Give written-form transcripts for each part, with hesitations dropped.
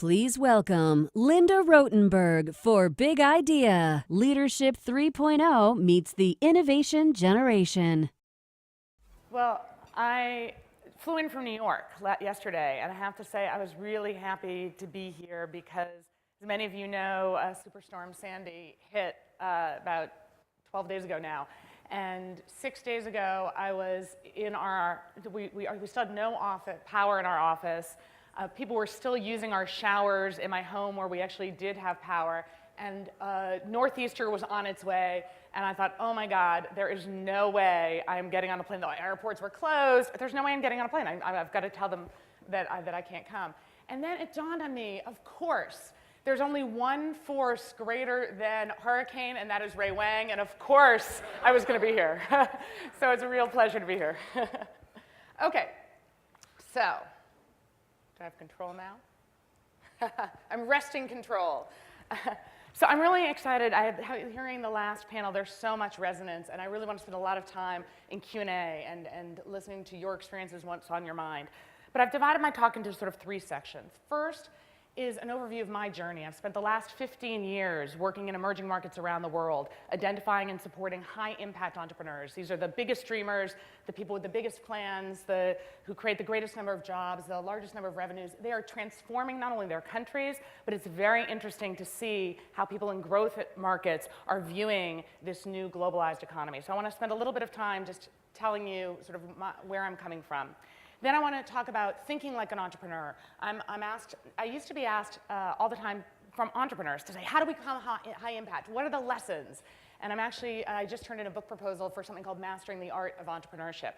Please welcome Linda Rottenberg for Big Idea. Leadership 3.0 meets the innovation generation. Well, I flew in from New York yesterday, and I have to say I was really happy to be here because, as many of you know, Superstorm Sandy hit about 12 days ago now. And 6 days ago, I was in we still had no power in our office. People were still using our showers in my home where we actually did have power. And Northeaster was on its way. And I thought, oh my God, there is no way I'm getting on a plane. The airports were closed. There's no way I'm getting on a plane. I've got to tell them that I can't come. And then it dawned on me, of course, there's only one force greater than hurricane, and that is Ray Wang. And of course, I was going to be here. So it's a real pleasure to be here. Okay, so do I have control now? I'm wresting control. So I'm really excited. Hearing the last panel, there's so much resonance, and I really want to spend a lot of time in Q&A and listening to your experiences, what's on your mind. But I've divided my talk into sort of three sections. First is an overview of my journey. I've spent the last 15 years working in emerging markets around the world, identifying and supporting high-impact entrepreneurs. These are the biggest dreamers, the people with the biggest plans, who create the greatest number of jobs, the largest number of revenues. They are transforming not only their countries, but it's very interesting to see how people in growth markets are viewing this new globalized economy. So I want to spend a little bit of time just telling you sort of where I'm coming from. Then I want to talk about thinking like an entrepreneur. I used to be asked all the time from entrepreneurs to say, how do we become high impact? What are the lessons? And I just turned in a book proposal for something called Mastering the Art of Entrepreneurship.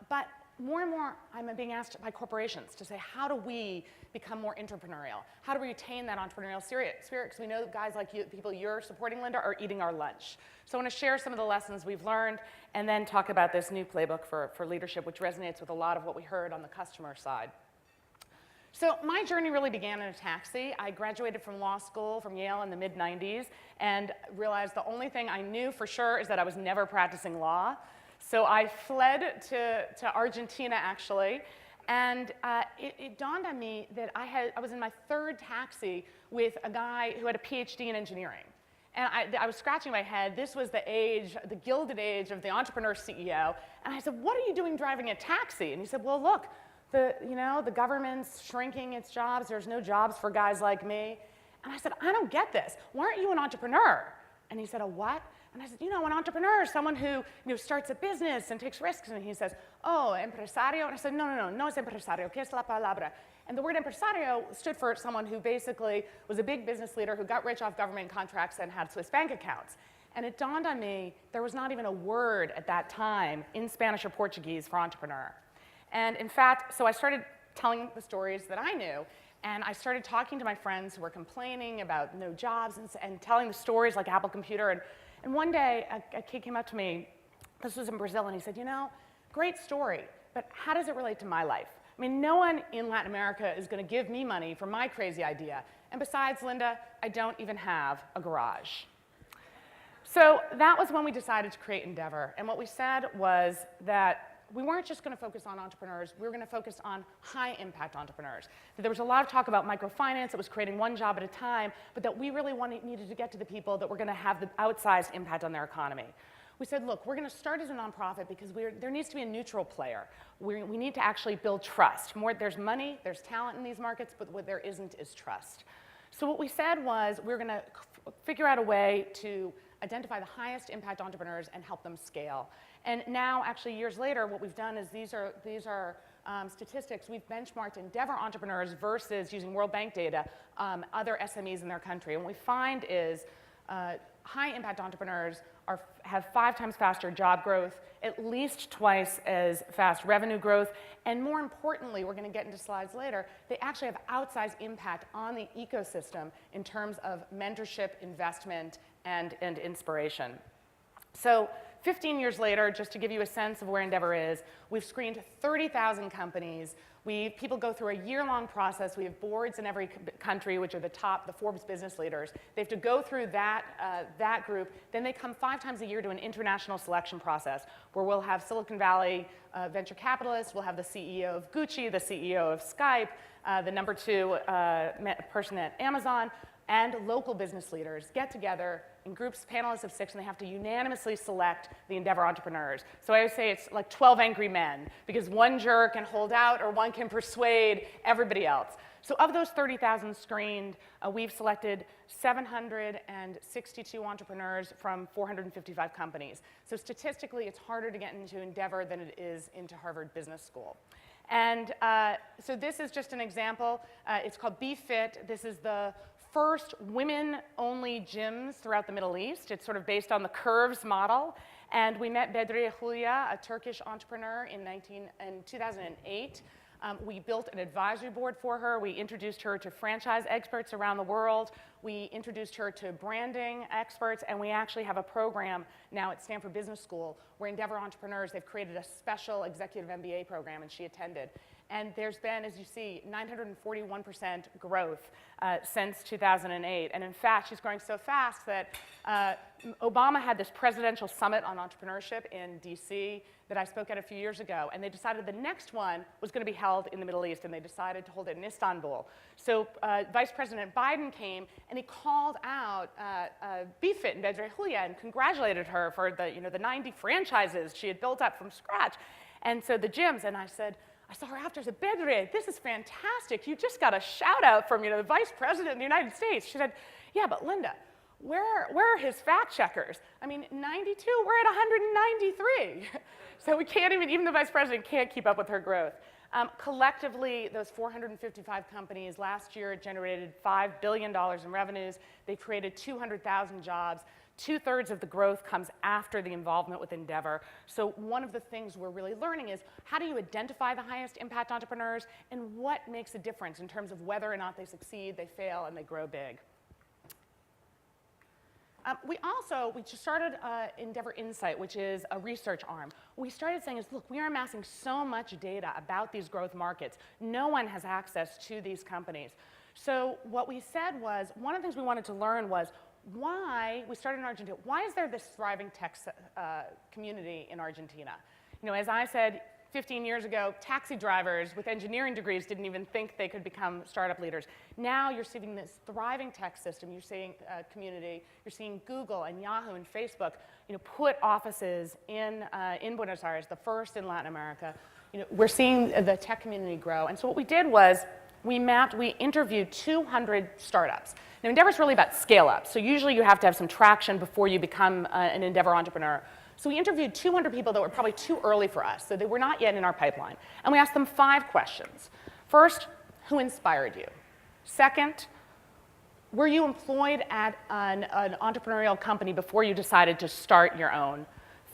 But more and more, I'm being asked by corporations to say, how do we become more entrepreneurial? How do we retain that entrepreneurial spirit? Because we know that guys like you, people you're supporting, Linda, are eating our lunch. So I want to share some of the lessons we've learned and then talk about this new playbook for leadership, which resonates with a lot of what we heard on the customer side. So my journey really began in a taxi. I graduated from law school from Yale in the mid-90s and realized the only thing I knew for sure is that I was never practicing law. So I fled to Argentina, actually, and it dawned on me that I was in my third taxi with a guy who had a PhD in engineering. And I was scratching my head. This was the gilded age of the entrepreneur CEO. And I said, what are you doing driving a taxi? And he said, well, look, the government's shrinking its jobs. There's no jobs for guys like me. And I said, I don't get this. Why aren't you an entrepreneur? And he said, a what? And I said, an entrepreneur is someone who starts a business and takes risks. And he says, oh, empresario? And I said, no es empresario. ¿Qué es la palabra? And the word empresario stood for someone who basically was a big business leader who got rich off government contracts and had Swiss bank accounts. And it dawned on me there was not even a word at that time in Spanish or Portuguese for entrepreneur. And in fact, so I started telling the stories that I knew. And I started talking to my friends who were complaining about no jobs and telling the stories like Apple Computer. And one day, a kid came up to me, this was in Brazil, and he said, great story, but how does it relate to my life? I mean, no one in Latin America is going to give me money for my crazy idea. And besides, Linda, I don't even have a garage. So that was when we decided to create Endeavor. And what we said was that we weren't just going to focus on entrepreneurs, we were going to focus on high-impact entrepreneurs. There was a lot of talk about microfinance that was creating one job at a time, but that we really needed to get to the people that were going to have the outsized impact on their economy. We said, look, we're going to start as a nonprofit because there needs to be a neutral player. We need to actually build trust. There's money, there's talent in these markets, but what there isn't is trust. So what we said was we're going to figure out a way to identify the highest impact entrepreneurs and help them scale. And now, actually, years later, what we've done is these are statistics. We've benchmarked Endeavor entrepreneurs versus using World Bank data, other SMEs in their country. And what we find is high-impact entrepreneurs have 5 times faster job growth, at least twice as fast revenue growth, and more importantly, we're going to get into slides later, they actually have outsized impact on the ecosystem in terms of mentorship, investment, and inspiration. So 15 years later, just to give you a sense of where Endeavor is, we've screened 30,000 companies. People go through a year-long process. We have boards in every country, which are the Forbes business leaders. They have to go through that group. Then they come 5 times a year to an international selection process where we'll have Silicon Valley venture capitalists, we'll have the CEO of Gucci, the CEO of Skype, the number 2 person at Amazon, and local business leaders get together in groups, panelists of 6, and they have to unanimously select the Endeavor entrepreneurs. So I always say it's like 12 angry men, because one juror can hold out or one can persuade everybody else. So of those 30,000 screened, we've selected 762 entrepreneurs from 455 companies. So statistically, it's harder to get into Endeavor than it is into Harvard Business School. And so this is just an example. It's called Be Fit. This is the first women-only gyms throughout the Middle East. It's sort of based on the Curves model. And we met Bedriye Hulya, a Turkish entrepreneur, in 2008. We built an advisory board for her. We introduced her to franchise experts around the world. We introduced her to branding experts. And we actually have a program now at Stanford Business School where Endeavor entrepreneurs, they've created a special executive MBA program, and she attended. And there's been, as you see, 941% growth since 2008. And in fact, she's growing so fast that Obama had this presidential summit on entrepreneurship in DC that I spoke at a few years ago. And they decided the next one was going to be held in the Middle East, and they decided to hold it in Istanbul. So Vice President Biden came, and he called out BeFit and Bedriye Hulya and congratulated her for the 90 franchises she had built up from scratch. And so the gyms, and I saw her after. I said, Bedriye, this is fantastic. You just got a shout out from the Vice President of the United States. She said, yeah, but Linda, where are his fact checkers? I mean, 92, we're at 193. So we can't even the Vice President can't keep up with her growth. Collectively, those 455 companies last year generated $5 billion in revenues. They created 200,000 jobs. 2/3 of the growth comes after the involvement with Endeavor. So one of the things we're really learning is how do you identify the highest impact entrepreneurs and what makes a difference in terms of whether or not they succeed, they fail, and they grow big. We just started Endeavor Insight, which is a research arm. What we started saying is, look, we are amassing so much data about these growth markets. No one has access to these companies. So what we said was, one of the things we wanted to learn was, why, we started in Argentina, why is there this thriving tech community in Argentina? As I said 15 years ago, taxi drivers with engineering degrees didn't even think they could become startup leaders. Now you're seeing this thriving tech system, you're seeing community, you're seeing Google and Yahoo and Facebook put offices in Buenos Aires, the first in Latin America. We're seeing the tech community grow. And so what we did was, we interviewed 200 startups. Now, Endeavor's really about scale up. So usually you have to have some traction before you become an Endeavor entrepreneur. So we interviewed 200 people that were probably too early for us, so they were not yet in our pipeline. And we asked them 5 questions. First, who inspired you? Second, were you employed at an entrepreneurial company before you decided to start your own?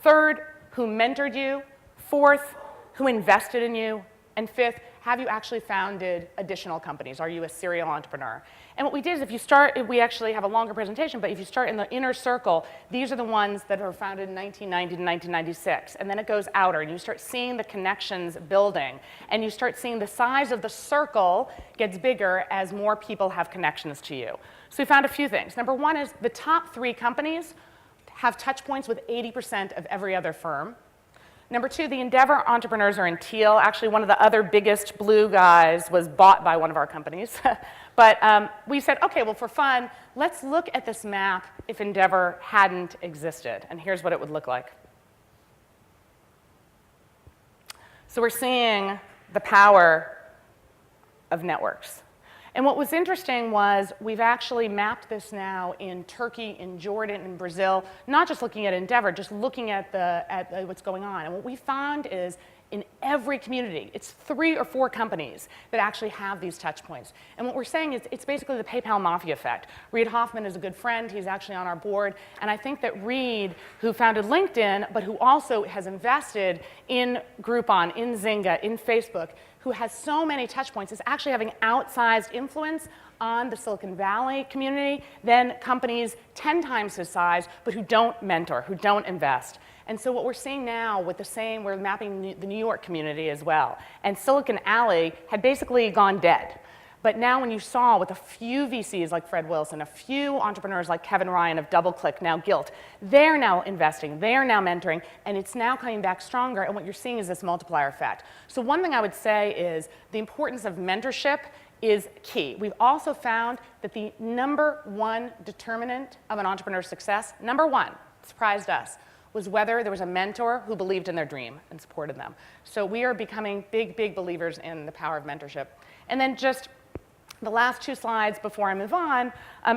Third, who mentored you? Fourth, who invested in you? And fifth, have you actually founded additional companies? Are you a serial entrepreneur? And what we did is we actually have a longer presentation, but if you start in the inner circle, these are the ones that were founded in 1990 to 1996. And then it goes outer, and you start seeing the connections building. And you start seeing the size of the circle gets bigger as more people have connections to you. So we found a few things. Number one is the top 3 companies have touch points with 80% of every other firm. Number 2, the Endeavor entrepreneurs are in teal. Actually, one of the other biggest blue guys was bought by one of our companies. But we said, okay, well, for fun, let's look at this map if Endeavor hadn't existed. And here's what it would look like. So we're seeing the power of networks. And what was interesting was we've actually mapped this now in Turkey, in Jordan, in Brazil, not just looking at Endeavor, just looking at what's going on. And what we found is in every community, it's 3 or 4 companies that actually have these touch points. And what we're saying is it's basically the PayPal mafia effect. Reid Hoffman is a good friend. He's actually on our board. And I think that Reid, who founded LinkedIn, but who also has invested in Groupon, in Zynga, in Facebook, who has so many touch points, is actually having outsized influence on the Silicon Valley community than companies 10 times his size, but who don't mentor, who don't invest. And so what we're seeing now with the same, we're mapping the New York community as well. And Silicon Alley had basically gone dead. But now when you saw with a few VCs like Fred Wilson, a few entrepreneurs like Kevin Ryan of DoubleClick, now Gilt, they're now investing, they're now mentoring, and it's now coming back stronger, and what you're seeing is this multiplier effect. So one thing I would say is the importance of mentorship is key. We've also found that the #1 determinant of an entrepreneur's success, #1, surprised us, was whether there was a mentor who believed in their dream and supported them. So we are becoming big, big believers in the power of mentorship. And then just the last 2 slides before I move on,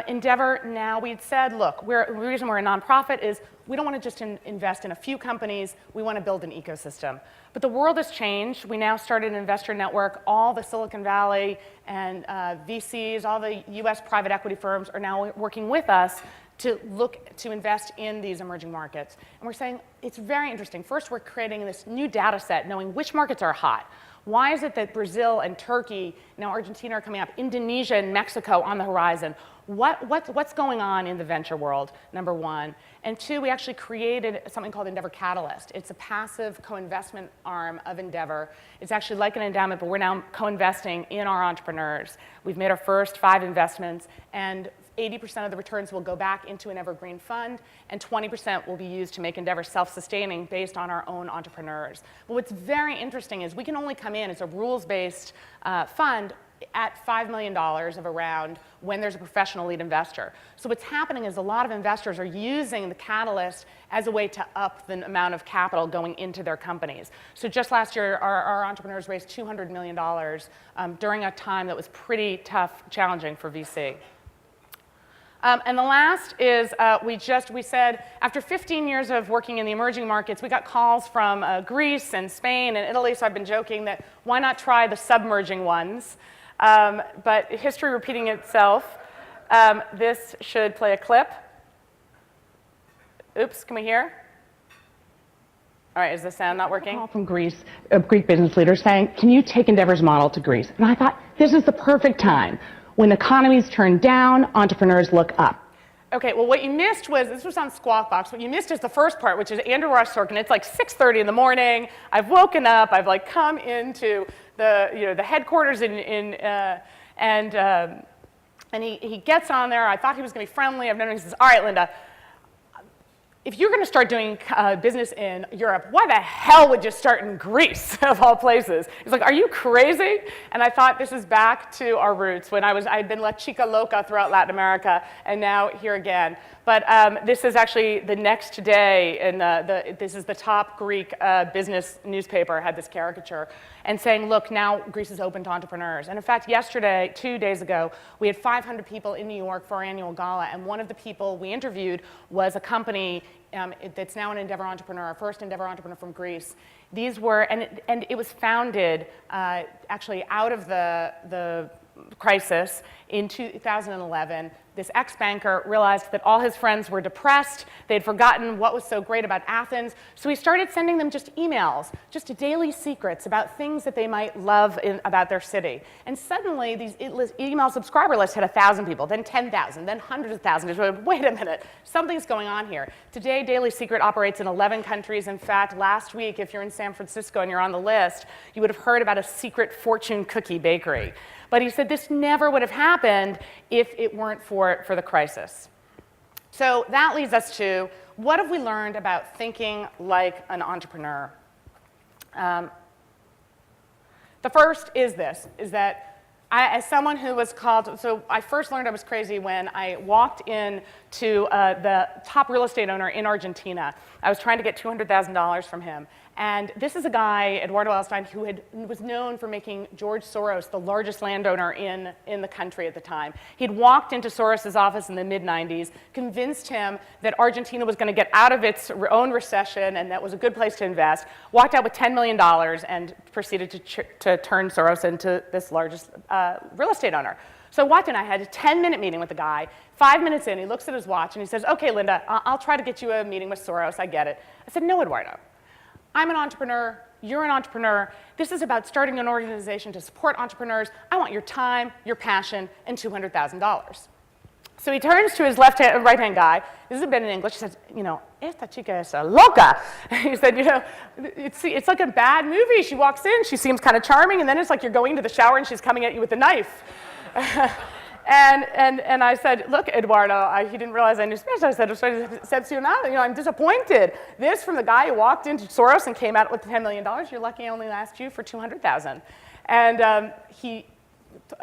Endeavor now, we'd said, look, the reason we're a nonprofit is we don't want to just invest in a few companies, we want to build an ecosystem. But the world has changed. We now started an investor network. All the Silicon Valley and VCs, all the US private equity firms are now working with us to look to invest in these emerging markets. And we're saying it's very interesting. First, we're creating this new data set, knowing which markets are hot. Why is it that Brazil and Turkey, now Argentina are coming up, Indonesia and Mexico on the horizon? What's going on in the venture world, #1? And 2, we actually created something called Endeavor Catalyst. It's a passive co-investment arm of Endeavor. It's actually like an endowment, but we're now co-investing in our entrepreneurs. We've made our first 5 investments, and 80% of the returns will go back into an evergreen fund, and 20% will be used to make Endeavor self-sustaining based on our own entrepreneurs. But what's very interesting is we can only come in as a rules-based fund at $5 million of a round when there's a professional lead investor. So what's happening is a lot of investors are using the Catalyst as a way to up the amount of capital going into their companies. So just last year, our entrepreneurs raised $200 million during a time that was pretty tough, challenging for VC. And the last is we said after 15 years of working in the emerging markets, we got calls from Greece and Spain and Italy, so I've been joking that why not try the submerging ones? But history repeating itself. This should play a clip. Oops, can we hear? All right, is the sound not working? Call from Greece, a Greek business leader saying, can you take Endeavor's model to Greece? And I thought, this is the perfect time. When economies turn down, entrepreneurs look up. Okay, well, what you missed was, this was on Squawk Box, what you missed is the first part, which is Andrew Ross Sorkin. It's like 6:30 in the morning. I've woken up. I've like come into the headquarters and he gets on there. I thought he was going to be friendly. I've known him. He says, all right, Linda, if you're going to start doing business in Europe, why the hell would you start in Greece, of all places? He's like, are you crazy? And I thought this is back to our roots when I'd been La Chica Loca throughout Latin America, and now here again. But this is actually the next day, and this is the top Greek business newspaper had this caricature, and saying, look, now Greece is open to entrepreneurs. And in fact, yesterday, 2 days ago, we had 500 people in New York for our annual gala, and one of the people we interviewed was a company that's now an Endeavor entrepreneur, our first Endeavor entrepreneur from Greece. These were, and it was founded actually out of the crisis in 2011. This ex-banker realized that all his friends were depressed. They'd forgotten what was so great about Athens. So he started sending them just emails, just daily secrets about things that they might love about their city. And suddenly, these email subscriber lists had 1,000 people, then 10,000, then hundreds of thousands. Wait a minute, something's going on here. Today, Daily Secret operates in 11 countries. In fact, last week, if you're in San Francisco and you're on the list, you would have heard about a secret fortune cookie bakery. But he said this never would have happened if it weren't for the crisis. So that leads us to, what have we learned about thinking like an entrepreneur? The first is this, is that as someone who was called, so I first learned I was crazy when I walked in to the top real estate owner in Argentina. I was trying to get $200,000 from him. And this is a guy, Eduardo Elstein, who was known for making George Soros the largest landowner in the country at the time. He'd walked into Soros's office in the mid-90s, convinced him that Argentina was going to get out of its own recession and that was a good place to invest, walked out with $10 million and proceeded to turn Soros into this largest real estate owner. So I walked in, I had a 10-minute meeting with the guy. 5 minutes in, he looks at his watch and he says, okay, Linda, I'll try to get you a meeting with Soros, I get it. I said, no, Eduardo. I'm an entrepreneur, you're an entrepreneur. This is about starting an organization to support entrepreneurs. I want your time, your passion, and $200,000. So he turns to his right-hand guy. This is a bit in English. He says, you know, esta chica es loca. He said, you know, it's like a bad movie. She walks in, she seems kind of charming, and then it's like you're going to the shower and she's coming at you with a knife. And I said, look, Eduardo, he didn't realize I knew Spanish. I said, decepcionado, you know, I'm disappointed. This from the guy who walked into Soros and came out with $10 million. You're lucky I only asked you for $200,000. And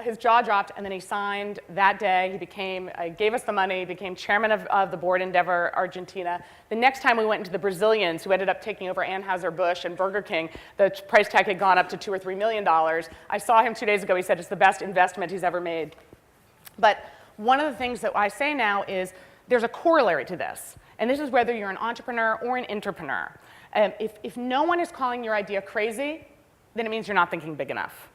his jaw dropped, and then he signed that day. He gave us the money, became chairman of the board Endeavor Argentina. The next time we went into the Brazilians, who ended up taking over Anheuser-Busch and Burger King, the price tag had gone up to $2 or $3 million. I saw him 2 days ago. He said it's the best investment he's ever made. But one of the things that I say now is there's a corollary to this, and this is whether you're an entrepreneur or an intrapreneur. If no one is calling your idea crazy, then it means you're not thinking big enough.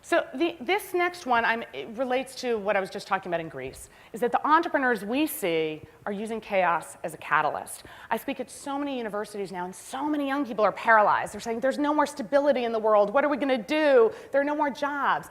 So this next one it relates to what I was just talking about in Greece, is that the entrepreneurs we see are using chaos as a catalyst. I speak at so many universities now, and so many young people are paralyzed. They're saying, there's no more stability in the world. What are we going to do? There are no more jobs.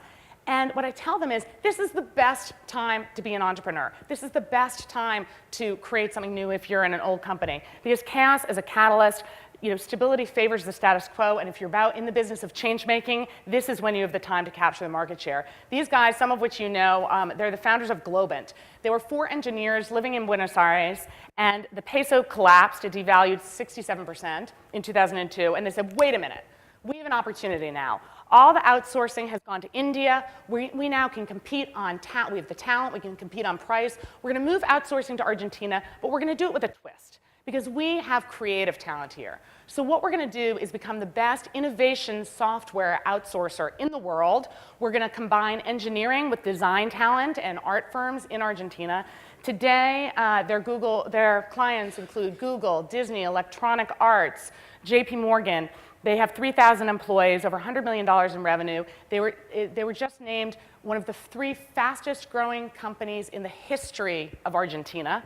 And what I tell them is, this is the best time to be an entrepreneur. This is the best time to create something new if you're in an old company. Because chaos is a catalyst. You know, stability favors the status quo, and if you're in the business of change making, this is when you have the time to capture the market share. These guys, some of which you know, they're the founders of Globant. They were 4 engineers living in Buenos Aires, and the peso collapsed. It devalued 67% in 2002, and they said, wait a minute, we have an opportunity now. All the outsourcing has gone to India. We now can compete on talent. We have the talent. We can compete on price. We're going to move outsourcing to Argentina, but we're going to do it with a twist, because we have creative talent here. So what we're going to do is become the best innovation software outsourcer in the world. We're going to combine engineering with design talent and art firms in Argentina. Today, their clients include Google, Disney, Electronic Arts, JP Morgan. They have 3,000 employees, over $100 million in revenue. They were just named one of the 3 fastest growing companies in the history of Argentina.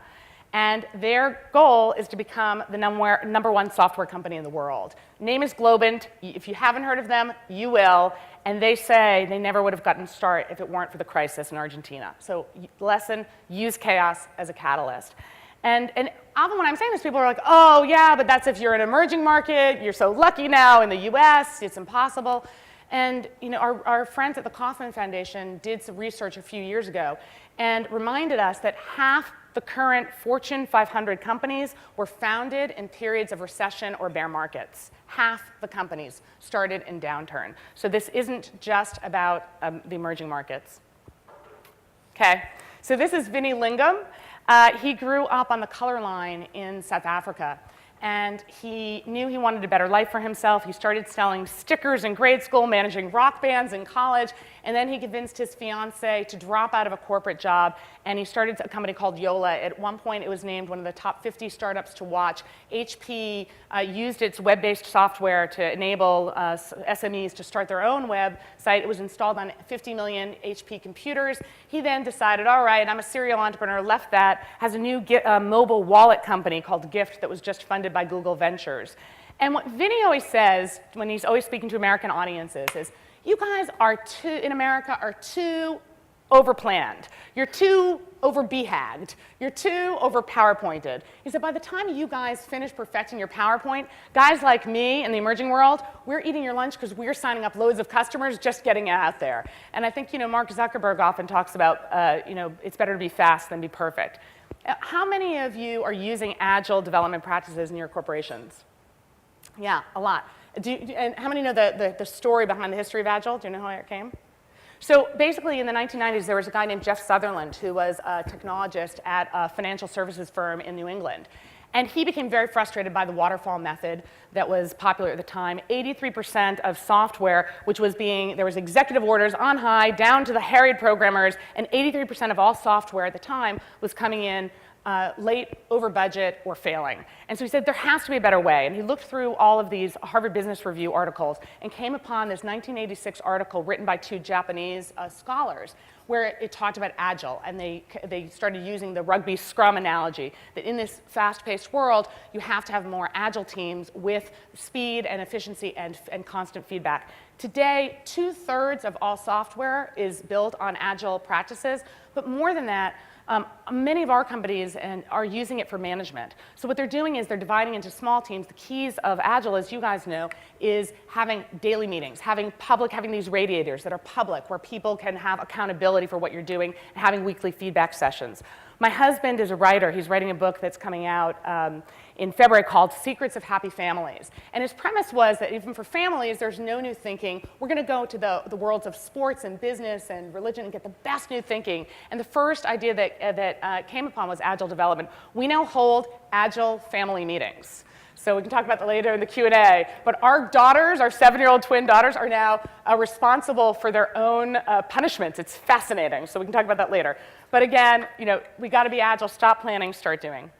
And their goal is to become the number 1 software company in the world. Name is Globant. If you haven't heard of them, you will. And they say they never would have gotten started if it weren't for the crisis in Argentina. So lesson, use chaos as a catalyst. And often when I'm saying this, people are like, oh, yeah, but that's if you're an emerging market. You're so lucky now in the US. It's impossible. And you know, our friends at the Kauffman Foundation did some research a few years ago and reminded us that half the current Fortune 500 companies were founded in periods of recession or bear markets. Half the companies started in downturn. So this isn't just about the emerging markets. Okay, so this is Vinnie Lingam. He grew up on the color line in South Africa. And he knew he wanted a better life for himself. He started selling stickers in grade school, managing rock bands in college, and then he convinced his fiancee to drop out of a corporate job, and he started a company called Yola. At one point, it was named one of the top 50 startups to watch. HP used its web-based software to enable SMEs to start their own website. It was installed on 50 million HP computers. He then decided, all right, I'm a serial entrepreneur, left that, has a new mobile wallet company called Gift that was just funded by Google Ventures. And what Vinny always says when he's always speaking to American audiences is, you guys in America are too overplanned. You're too over-behagged. You're too over-PowerPointed. He said, by the time you guys finish perfecting your PowerPoint, guys like me in the emerging world, we're eating your lunch because we're signing up loads of customers just getting it out there. And I think, you know, Mark Zuckerberg often talks about, you know, it's better to be fast than be perfect. How many of you are using agile development practices in your corporations? Yeah, a lot. And how many know the story behind the history of agile? Do you know how it came? So basically, in the 1990s, there was a guy named Jeff Sutherland who was a technologist at a financial services firm in New England. And he became very frustrated by the waterfall method that was popular at the time. 83% of software, which was there was executive orders on high, down to the harried programmers, and 83% of all software at the time was coming in late, over budget, or failing. And so he said, there has to be a better way. And he looked through all of these Harvard Business Review articles and came upon this 1986 article written by 2 Japanese scholars where it talked about agile. And they started using the rugby scrum analogy, that in this fast-paced world, you have to have more agile teams with speed and efficiency and constant feedback. Today, 2/3 of all software is built on agile practices, but more than that, many of our companies are using it for management. So what they're doing is they're dividing into small teams. The keys of Agile, as you guys know, is having daily meetings, having these radiators that are public, where people can have accountability for what you're doing, and having weekly feedback sessions. My husband is a writer. He's writing a book that's coming out in February called Secrets of Happy Families. And his premise was that even for families, there's no new thinking. We're going to go to the worlds of sports and business and religion and get the best new thinking. And the first idea that came upon was agile development. We now hold agile family meetings. So we can talk about that later in the Q&A. But our daughters, our 7-year-old twin daughters, are now responsible for their own punishments. It's fascinating. So we can talk about that later. But again, we got to be agile. Stop planning, start doing.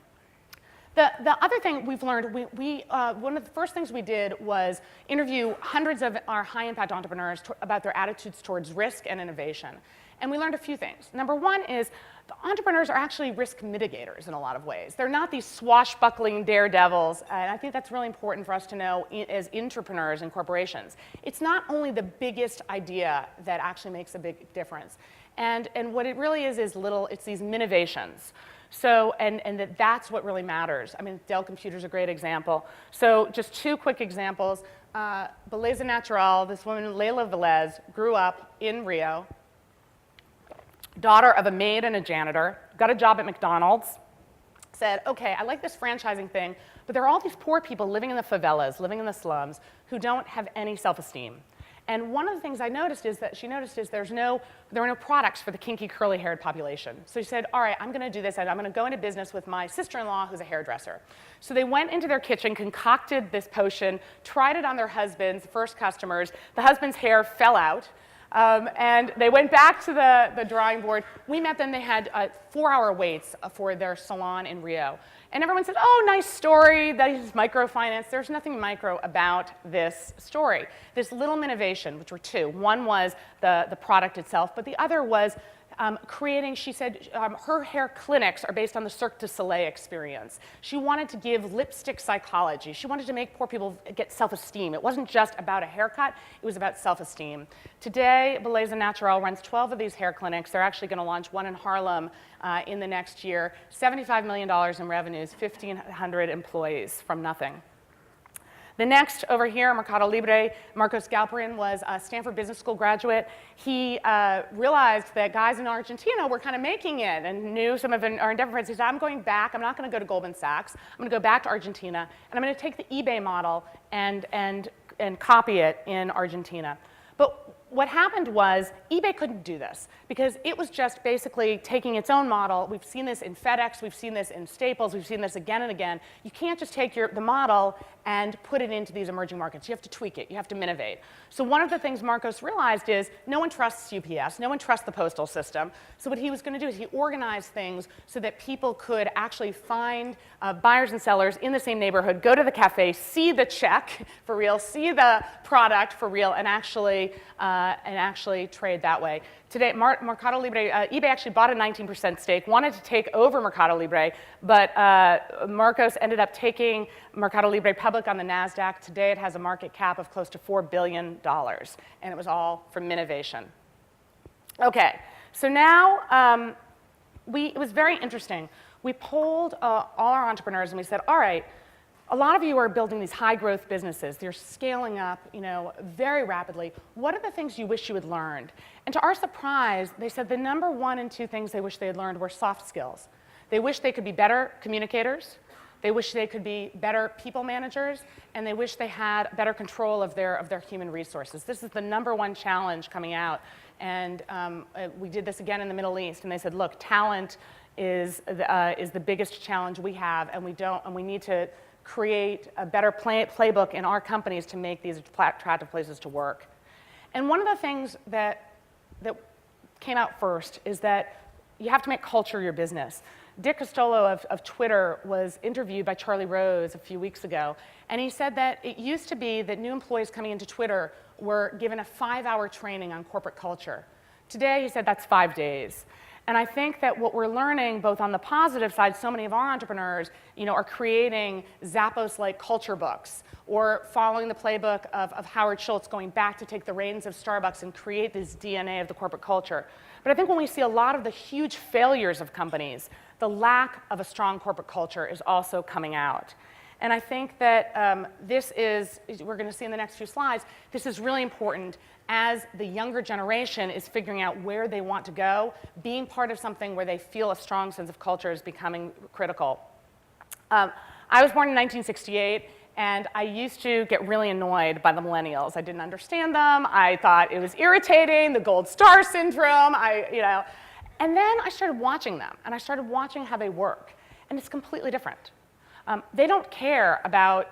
The other thing we've learned, one of the first things we did was interview hundreds of our high-impact entrepreneurs about their attitudes towards risk and innovation. And we learned a few things. Number one is the entrepreneurs are actually risk mitigators in a lot of ways. They're not these swashbuckling daredevils, and I think that's really important for us to know as entrepreneurs in corporations. It's not only the biggest idea that actually makes a big difference. And what it really is it's these minivations. So, and that's what really matters. I mean, Dell Computer's a great example. So just two quick examples. Belleza Natural, this woman, Leila Velez, grew up in Rio, daughter of a maid and a janitor, got a job at McDonald's, said, okay, I like this franchising thing, but there are all these poor people living in the favelas, living in the slums, who don't have any self-esteem. And one of the things she noticed is there are no products for the kinky, curly-haired population. So she said, all right, I'm going to do this, and I'm going to go into business with my sister-in-law, who's a hairdresser. So they went into their kitchen, concocted this potion, tried it on their husbands, first customers. The husband's hair fell out. And they went back to the drawing board. We met them. They had 4-hour waits for their salon in Rio. And everyone said, oh, nice story. That is microfinance. There's nothing micro about this story. This little innovation, which were two. One was the product itself, but the other was creating, she said, her hair clinics are based on the Cirque du Soleil experience. She wanted to give lipstick psychology. She wanted to make poor people get self-esteem. It wasn't just about a haircut, it was about self-esteem. Today, Belleza Natural runs 12 of these hair clinics. They're actually going to launch one in Harlem in the next year. $75 million in revenues, 1,500 employees from nothing. The next over here, Mercado Libre, Marcos Galperin was a Stanford Business School graduate. He realized that guys in Argentina were kind of making it and knew some of our Endeavor friends. He said, I'm going back. I'm not going to go to Goldman Sachs. I'm going to go back to Argentina, and I'm going to take the eBay model and copy it in Argentina. But what happened was eBay couldn't do this because it was just basically taking its own model. We've seen this in FedEx. We've seen this in Staples. We've seen this again and again. You can't just take the model and put it into these emerging markets. You have to tweak it. You have to innovate. So one of the things Marcos realized is no one trusts UPS. No one trusts the postal system. So what he was going to do is he organized things so that people could actually find buyers and sellers in the same neighborhood, go to the cafe, see the check for real, see the product for real, and actually trade that way. Today, Mercado Libre, eBay actually bought a 19% stake, wanted to take over Mercado Libre, but Marcos ended up taking Mercado Libre public on the NASDAQ. Today it has a market cap of close to $4 billion, and it was all from innovation. Okay, so now it was very interesting. We polled all our entrepreneurs and we said, all right, a lot of you are building these high-growth businesses. They're scaling up, very rapidly. What are the things you wish you had learned? And to our surprise, they said the number 1 and 2 things they wish they had learned were soft skills. They wish they could be better communicators. They wish they could be better people managers, and they wish they had better control of their human resources. This is the number 1 challenge coming out. And we did this again in the Middle East, and they said, look, talent is the biggest challenge we have, and we need to create a better playbook in our companies to make these attractive places to work. And one of the things that came out first is that you have to make culture your business. Dick Costolo of Twitter was interviewed by Charlie Rose a few weeks ago, and he said that it used to be that new employees coming into Twitter were given a 5-hour training on corporate culture. Today, he said that's 5 days. And I think that what we're learning, both on the positive side, so many of our entrepreneurs, are creating Zappos-like culture books, or following the playbook of Howard Schultz, going back to take the reins of Starbucks and create this DNA of the corporate culture. But I think when we see a lot of the huge failures of companies, the lack of a strong corporate culture is also coming out. And I think that we're going to see in the next few slides, this is really important as the younger generation is figuring out where they want to go. Being part of something where they feel a strong sense of culture is becoming critical. I was born in 1968, and I used to get really annoyed by the millennials. I didn't understand them. I thought it was irritating, the gold star syndrome, And then I started watching them, and I started watching how they work, and it's completely different. They don't care about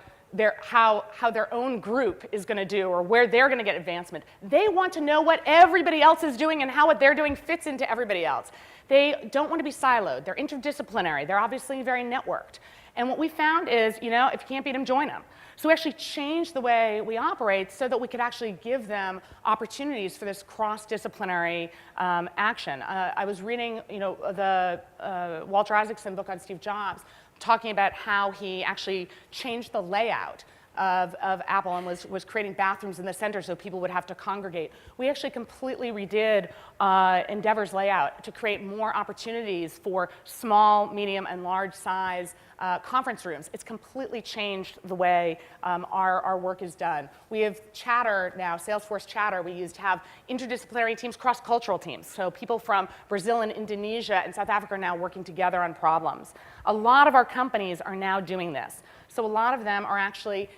how their own group is going to do or where they're going to get advancement. They want to know what everybody else is doing and how what they're doing fits into everybody else. They don't want to be siloed. They're interdisciplinary. They're obviously very networked. And what we found is, if you can't beat them, join them. So we actually changed the way we operate so that we could actually give them opportunities for this cross-disciplinary action. I was reading, the Walter Isaacson book on Steve Jobs, talking about how he actually changed the layout of Apple and was creating bathrooms in the center so people would have to congregate. We actually completely redid Endeavor's layout to create more opportunities for small, medium, and large size conference rooms. It's completely changed the way our work is done. We have Chatter now, Salesforce Chatter, we use to have interdisciplinary teams, cross-cultural teams. So people from Brazil and Indonesia and South Africa are now working together on problems. A lot of our companies are now doing this. So a lot of them are actually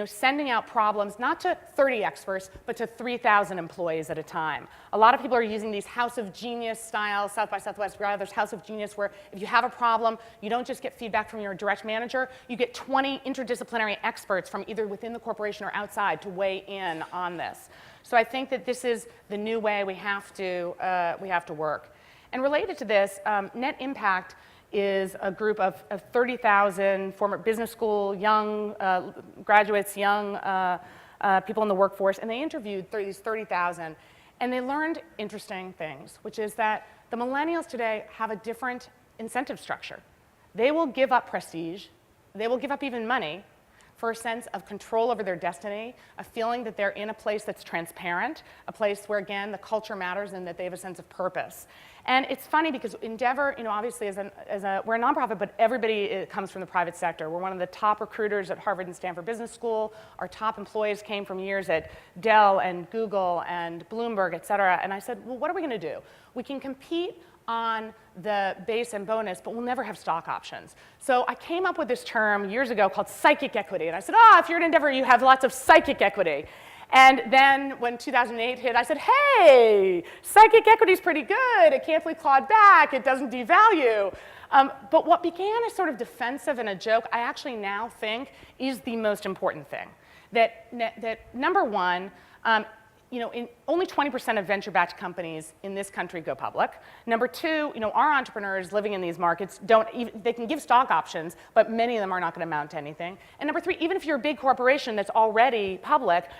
sending out problems not to 30 experts, but to 3,000 employees at a time. A lot of people are using these House of Genius style, South by Southwest, there's House of Genius, where if you have a problem, you don't just get feedback from your direct manager, you get 20 interdisciplinary experts from either within the corporation or outside to weigh in on this. So I think that this is the new way we have to work. And related to this, Net Impact is a group of 30,000 former business school, young graduates, young people in the workforce, and they interviewed these 30,000, and they learned interesting things, which is that the millennials today have a different incentive structure. They will give up prestige, they will give up even money for a sense of control over their destiny, a feeling that they're in a place that's transparent, a place where, again, the culture matters and that they have a sense of purpose. And it's funny because Endeavor, obviously we're a nonprofit, but everybody comes from the private sector. We're one of the top recruiters at Harvard and Stanford Business School. Our top employees came from years at Dell and Google and Bloomberg, et cetera. And I said, well, what are we going to do? We can compete on the base and bonus, but we'll never have stock options. So I came up with this term years ago called psychic equity. And I said, if you're at Endeavor, you have lots of psychic equity. And then when 2008 hit, I said, hey, psychic equity is pretty good. It can't be clawed back. It doesn't devalue. But what began as sort of defensive and a joke, I actually now think is the most important thing. That number one, only 20% of venture-backed companies in this country go public. Number two, our entrepreneurs living in these markets they can give stock options, but many of them are not going to amount to anything. And number three, even if you're a big corporation that's already public,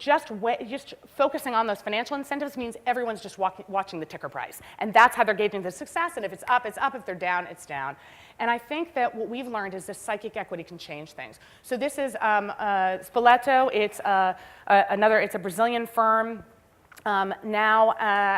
just focusing on those financial incentives means everyone's just watching the ticker price. And that's how they're gauging the success. And if it's up, it's up. If they're down, it's down. And I think that what we've learned is this psychic equity can change things. So this is Spoleto. It's it's a Brazilian firm. Now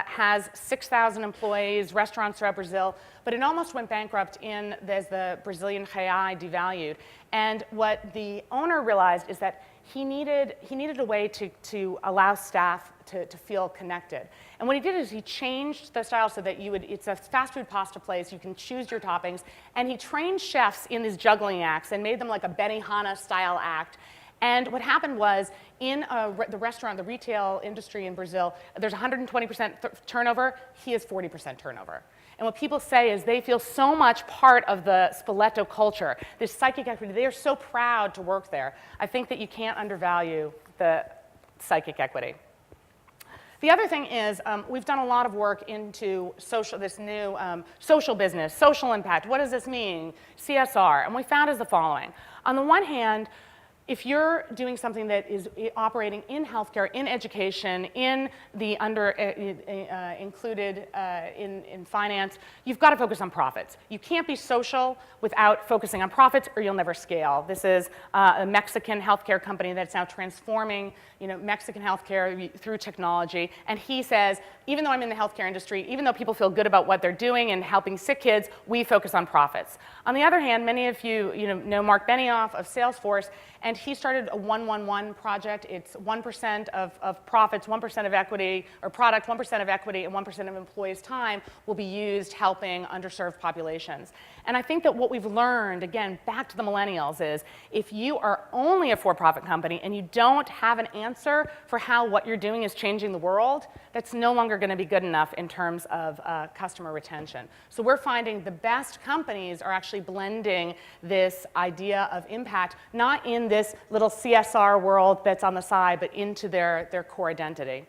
has 6,000 employees, restaurants throughout Brazil, but it almost went bankrupt as the Brazilian real devalued. And what the owner realized is that he needed a way to allow staff to feel connected. And what he did is he changed the style so that it's a fast food pasta place, you can choose your toppings, and he trained chefs in these juggling acts and made them like a Benihana style act. And what happened was, in the retail industry in Brazil, there's 120% turnover. He has 40% turnover. And what people say is they feel so much part of the Spoleto culture, this psychic equity. They are so proud to work there. I think that you can't undervalue the psychic equity. The other thing is we've done a lot of work into this new social business, social impact. What does this mean? CSR. And we found is the following. On the one hand, if you're doing something that is operating in healthcare, in education, in the included in finance, you've got to focus on profits. You can't be social without focusing on profits, or you'll never scale. This is a Mexican healthcare company that's now transforming, Mexican healthcare through technology. And he says, even though I'm in the healthcare industry, even though people feel good about what they're doing and helping sick kids, we focus on profits. On the other hand, many of you, know Mark Benioff of Salesforce, and he started a 1-1-1 project. It's 1% of profits, 1% of equity, or product, 1% of equity, and 1% of employees' time will be used helping underserved populations. And I think that what we've learned, again, back to the millennials, is if you are only a for-profit company and you don't have an answer for how what you're doing is changing the world, that's no longer going to be good enough in terms of customer retention. So we're finding the best companies are actually blending this idea of impact, not in this little CSR world that's on the side, but into their core identity.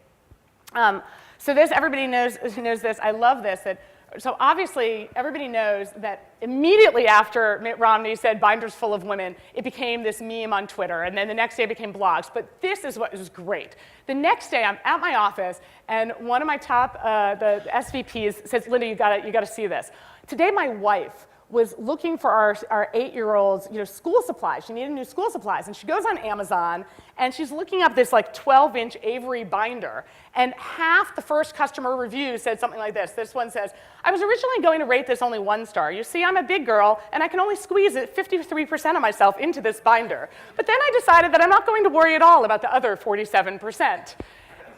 So this, everybody knows this. I love this. So obviously, everybody knows that immediately after Mitt Romney said binders full of women, it became this meme on Twitter, and then the next day it became blogs. But this is what is great. The next day, I'm at my office, and one of my top the SVPs says, "Linda, you gotta see this." Today, my wife was looking for our 8-year-old's school supplies. She needed new school supplies. And she goes on Amazon, and she's looking up this 12-inch Avery binder. And half the first customer review said something like this. This one says, "I was originally going to rate this only 1 star. You see, I'm a big girl, and I can only squeeze 53% of myself into this binder. But then I decided that I'm not going to worry at all about the other 47%.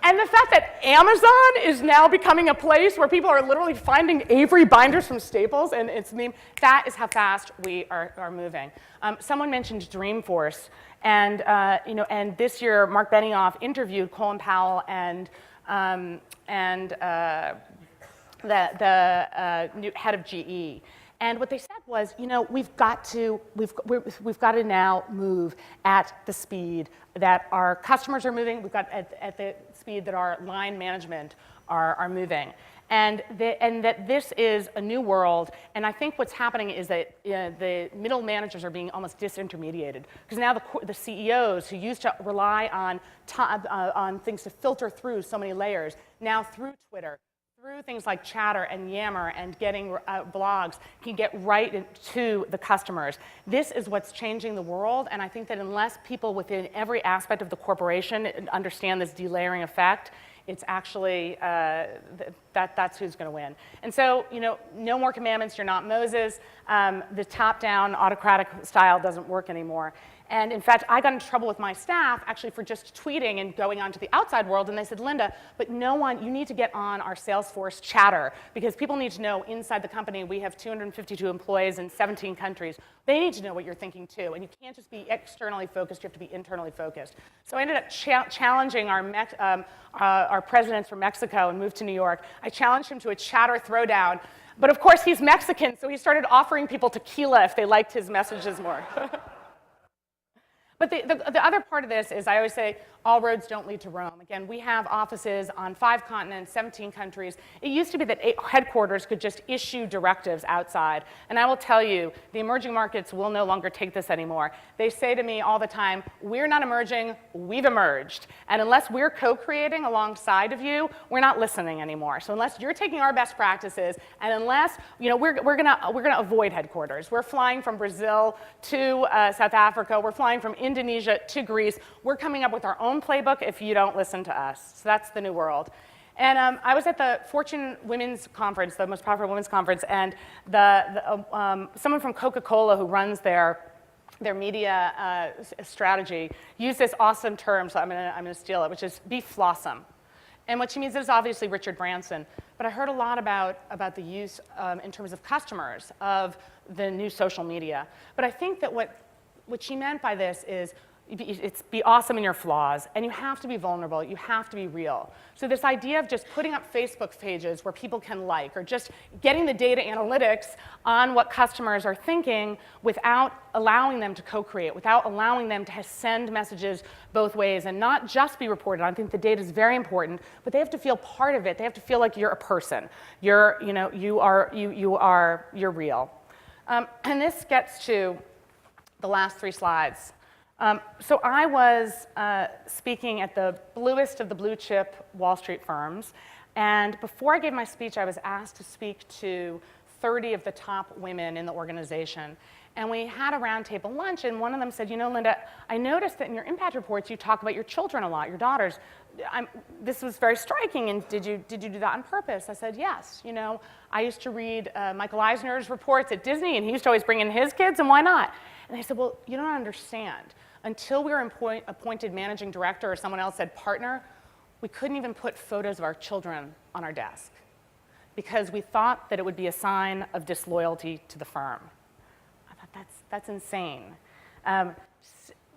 And the fact that Amazon is now becoming a place where people are literally finding Avery binders from Staples, and it's meme, that is how fast we are moving. Someone mentioned Dreamforce, and and this year Mark Benioff interviewed Colin Powell and the new head of GE. And what they said was, we've got to now move at the speed that our customers are moving. We've got at the speed that our line management are moving. And that this is a new world. And I think what's happening is that the middle managers are being almost disintermediated. Because now the CEOs who used to rely on things to filter through so many layers, now through Twitter, through things like Chatter and Yammer and getting blogs, can get right to the customers. This is what's changing the world, and I think that unless people within every aspect of the corporation understand this delayering effect, it's actually, that's who's going to win. And so, no more commandments, you're not Moses. The top-down autocratic style doesn't work anymore. And in fact, I got in trouble with my staff actually for just tweeting and going on to the outside world. And they said, "Linda, but you need to get on our Salesforce Chatter, because people need to know inside the company we have 252 employees in 17 countries. They need to know what you're thinking too. And you can't just be externally focused, you have to be internally focused." So I ended up challenging our presidents from Mexico and moved to New York. I challenged him to a Chatter throwdown. But of course, he's Mexican, so he started offering people tequila if they liked his messages more. But the other part of this is, I always say, all roads don't lead to Rome. Again, we have offices on 5 continents, 17 countries. It used to be that headquarters could just issue directives outside. And I will tell you, the emerging markets will no longer take this anymore. They say to me all the time, "We're not emerging, we've emerged. And unless we're co-creating alongside of you, we're not listening anymore. So unless you're taking our best practices, and unless, we're gonna avoid headquarters. We're flying from Brazil to South Africa. We're flying from Indonesia to Greece. We're coming up with our own playbook if you don't listen to us." So that's the new world. And I was at the Fortune Women's Conference, the most powerful women's conference, and someone from Coca-Cola who runs their media strategy used this awesome term, so I'm gonna steal it, which is "be flawsome." And what she means is obviously Richard Branson, but I heard a lot about the use in terms of customers of the new social media. But I think that what she meant by this is it's be awesome in your flaws, and you have to be vulnerable, you have to be real. So this idea of just putting up Facebook pages where people can like, or just getting the data analytics on what customers are thinking without allowing them to co-create, without allowing them to send messages both ways and not just be reported on. I think the data is very important, but they have to feel part of it. They have to feel like you're a person. You're real. And this gets to the last 3 slides. So I was speaking at the bluest of the blue chip Wall Street firms, and before I gave my speech, I was asked to speak to 30 of the top women in the organization. And we had a roundtable lunch, and one of them said, you know, Linda, I noticed that in your impact reports you talk about your children a lot, your daughters. This was very striking, and did you do that on purpose? I said, yes. You know, I used to read Michael Eisner's reports at Disney, and he used to always bring in his kids, and why not? And they said, well, you don't understand. Until we were appointed managing director or someone else said partner, we couldn't even put photos of our children on our desk because we thought that it would be a sign of disloyalty to the firm. I thought that's insane.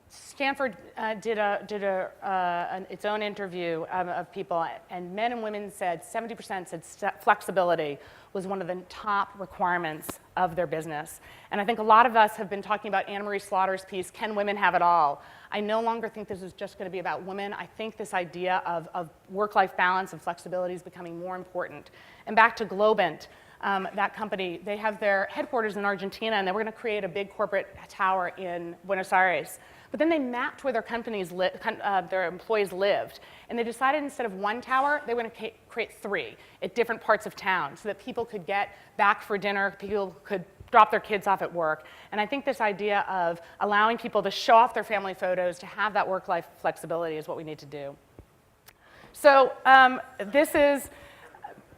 Stanford did its own interview of people, and men and women said 70% said flexibility was one of the top requirements of their business. And I think a lot of us have been talking about Anne Marie Slaughter's piece, Can Women Have It All? I no longer think this is just going to be about women. I think this idea of work-life balance and flexibility is becoming more important. And back to Globant, that company, they have their headquarters in Argentina, and they were going to create a big corporate tower in Buenos Aires. But then they mapped where their employees lived. And they decided instead of one tower, they were going to create 3 at different parts of town so that people could get back for dinner, people could drop their kids off at work. And I think this idea of allowing people to show off their family photos, to have that work-life flexibility is what we need to do. So this is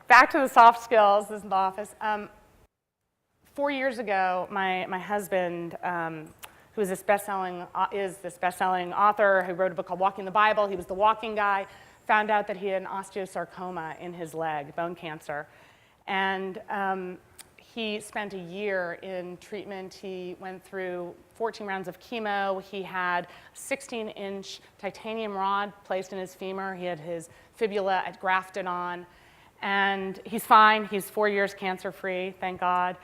back to the soft skills. This is the office. 4 years ago, my husband, who is this best-selling author who wrote a book called Walking the Bible. He was the walking guy, found out that he had an osteosarcoma in his leg, bone cancer. And he spent a year in treatment. He went through 14 rounds of chemo. He had a 16-inch titanium rod placed in his femur. He had his fibula grafted on. And he's fine. He's 4 years cancer-free, thank God.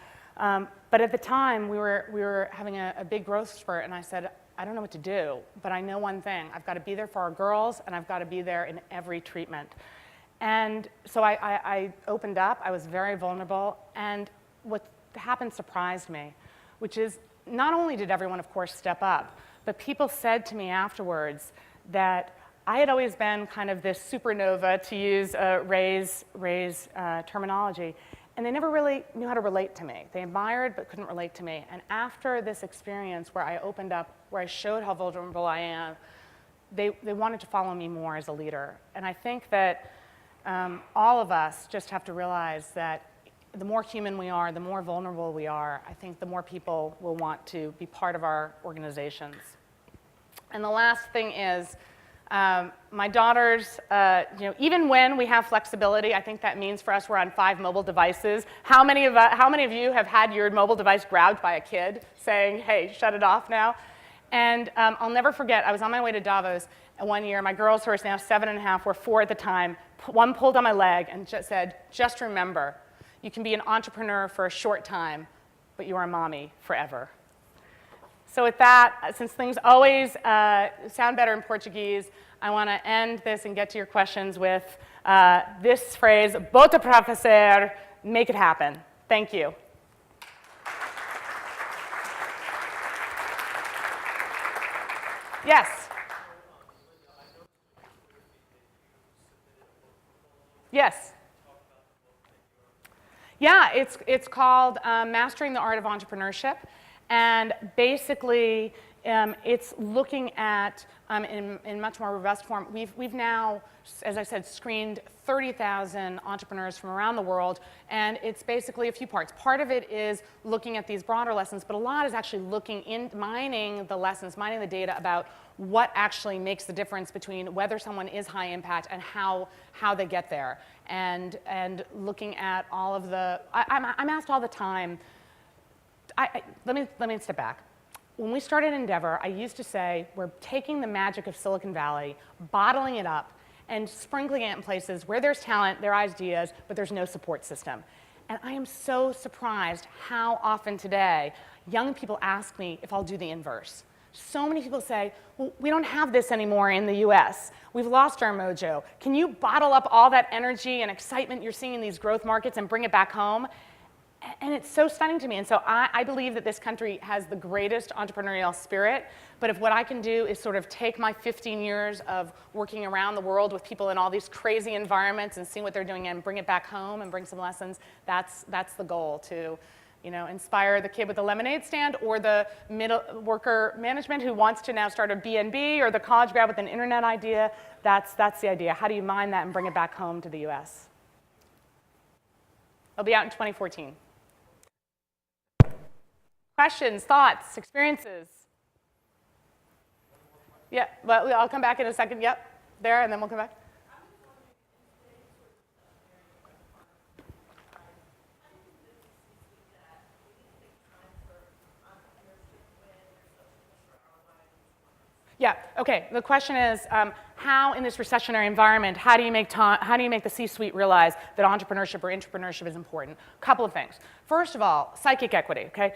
But at the time, we were having a big growth spurt, and I said, I don't know what to do, but I know one thing. I've got to be there for our girls, and I've got to be there in every treatment. And so I opened up. I was very vulnerable, and what happened surprised me, which is not only did everyone, of course, step up, but people said to me afterwards that I had always been kind of this supernova, to use Ray's terminology, and they never really knew how to relate to me. They admired but couldn't relate to me. And after this experience where I opened up, where I showed how vulnerable I am, they wanted to follow me more as a leader. And I think that all of us just have to realize that the more human we are, the more vulnerable we are, I think the more people will want to be part of our organizations. And the last thing is, my daughters, even when we have flexibility, I think that means for us we're on 5 mobile devices. How many of you have had your mobile device grabbed by a kid saying, hey, shut it off now? And I'll never forget, I was on my way to Davos one year. My girls, who are now 7.5, were 4 at the time. One pulled on my leg and just said, just remember, you can be an entrepreneur for a short time, but you are a mommy forever. So with that, since things always sound better in Portuguese, I want to end this and get to your questions with this phrase, bota pra fazer, make it happen. Thank you. Yes? Yes? Yeah, it's called Mastering the Art of Entrepreneurship. And basically, it's looking at, in much more robust form, we've now, as I said, screened 30,000 entrepreneurs from around the world, and it's basically a few parts. Part of it is looking at these broader lessons, but a lot is actually mining the lessons, mining the data about what actually makes the difference between whether someone is high impact and how they get there. And looking at all of the, I'm asked all the time, let me step back. When we started Endeavor, I used to say, we're taking the magic of Silicon Valley, bottling it up, and sprinkling it in places where there's talent, there are ideas, but there's no support system. And I am so surprised how often today young people ask me if I'll do the inverse. So many people say, well, we don't have this anymore in the US. We've lost our mojo. Can you bottle up all that energy and excitement you're seeing in these growth markets and bring it back home? And it's so stunning to me. And so I believe that this country has the greatest entrepreneurial spirit. But if what I can do is sort of take my 15 years of working around the world with people in all these crazy environments and seeing what they're doing and bring it back home and bring some lessons, that's the goal, to inspire the kid with the lemonade stand, or the middle worker management who wants to now start a B&B, or the college grad with an internet idea. That's the idea. How do you mine that and bring it back home to the US? It'll be out in 2014. Questions, thoughts, experiences? Yeah, well, I'll come back in a second. Yep, there, and then we'll come back. Yeah, okay, the question is, how in this recessionary environment, how do you make the C-suite realize that entrepreneurship or intrapreneurship is important? A couple of things. First of all, psychic equity, okay?